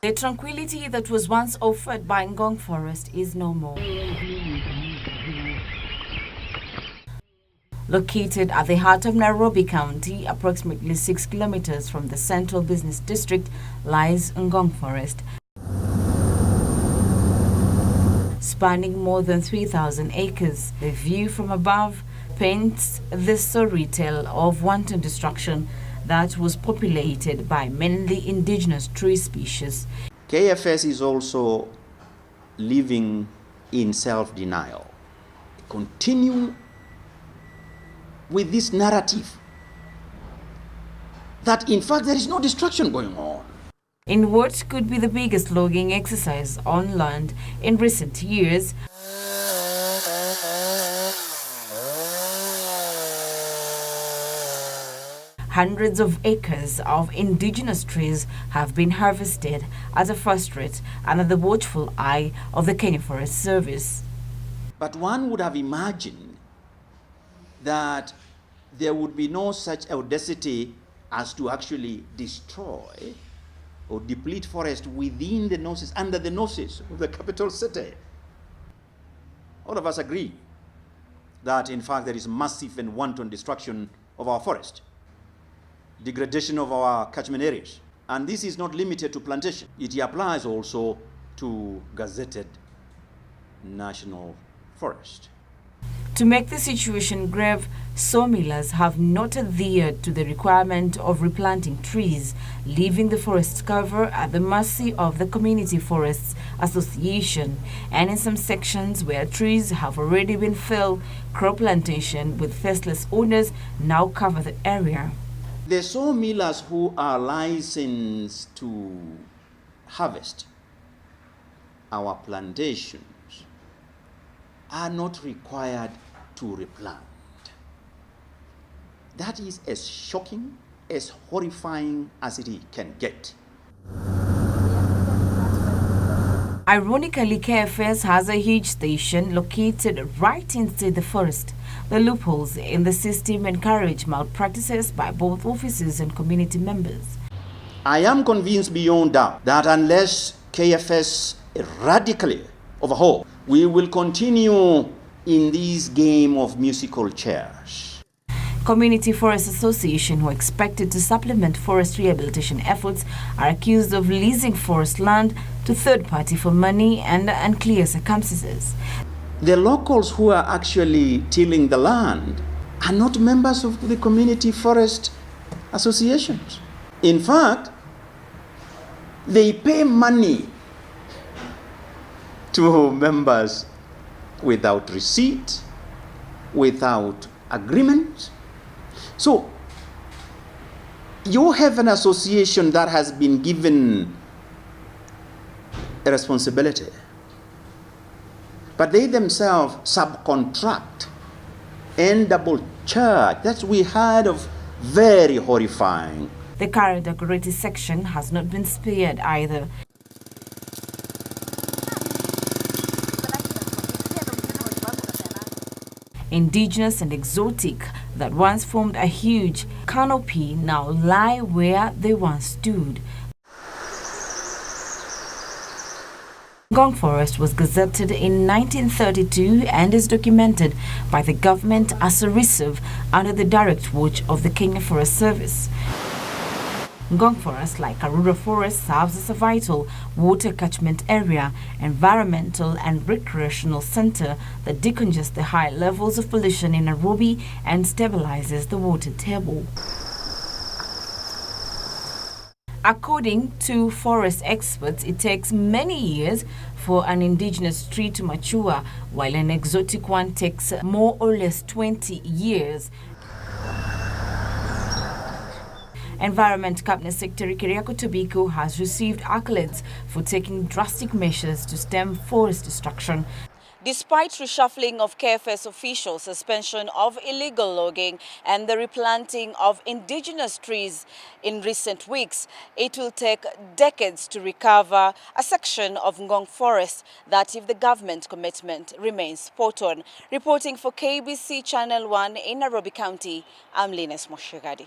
The tranquility that was once offered by Ngong Forest is no more. Located at the heart of Nairobi County, approximately 6 kilometers from the central business district, lies Ngong Forest. Spanning more than 3,000 acres, the view from above paints the sorry tale of wanton destruction that was populated by mainly indigenous tree species. KFS is also living in self-denial. Continue with this narrative that in fact there is no destruction going on. In what could be the biggest logging exercise on land in recent years, hundreds of acres of indigenous trees have been harvested at a fast rate under the watchful eye of the Kenya Forest Service. But one would have imagined that there would be no such audacity as to actually destroy or deplete forest within the noses, under the noses of the capital city. All of us agree that in fact there is massive and wanton destruction of our forest, degradation of our catchment areas. And this is not limited to plantation. It applies also to gazetted national forest. To make the situation grave, sawmillers have not adhered to the requirement of replanting trees, leaving the forest cover at the mercy of the Community Forests Association. And in some sections where trees have already been felled, crop plantation with faceless owners now cover the area. The sawmillers who are licensed to harvest our plantations are not required to replant. That is as shocking, as horrifying as it can get. Ironically, KFS has a huge station located right inside the forest. The loopholes in the system encourage malpractices by both officers and community members. I am convinced beyond doubt that unless KFS radically overhaul, we will continue in this game of musical chairs. Community Forest Association, who are expected to supplement forest rehabilitation efforts, are accused of leasing forest land to third party for money and unclear circumstances. The locals who are actually tilling the land are not members of the community forest associations. In fact, they pay money to members without receipt, without agreement. So you have an association that has been given a responsibility, but they themselves subcontract and double charge. That's we heard of, very horrifying. The current decorative section has not been spared either. Indigenous and exotic that once formed a huge canopy now lie where they once stood. Ngong Forest was gazetted in 1932 and is documented by the government as a reserve under the direct watch of the Kenya Forest Service. Ngong Forest, like Karura Forest, serves as a vital water catchment area, environmental and recreational center that decongests the high levels of pollution in Nairobi and stabilizes the water table. According to forest experts, it takes many years for an indigenous tree to mature, while an exotic one takes more or less 20 years. Environment Cabinet Secretary Keriako Tobiko has received accolades for taking drastic measures to stem forest destruction. Despite reshuffling of KFS officials, suspension of illegal logging and the replanting of indigenous trees in recent weeks, it will take decades to recover a section of Ngong Forest that, if the government commitment remains spot on. Reporting for KBC Channel 1 in Nairobi County, I'm Linus Moshegadi.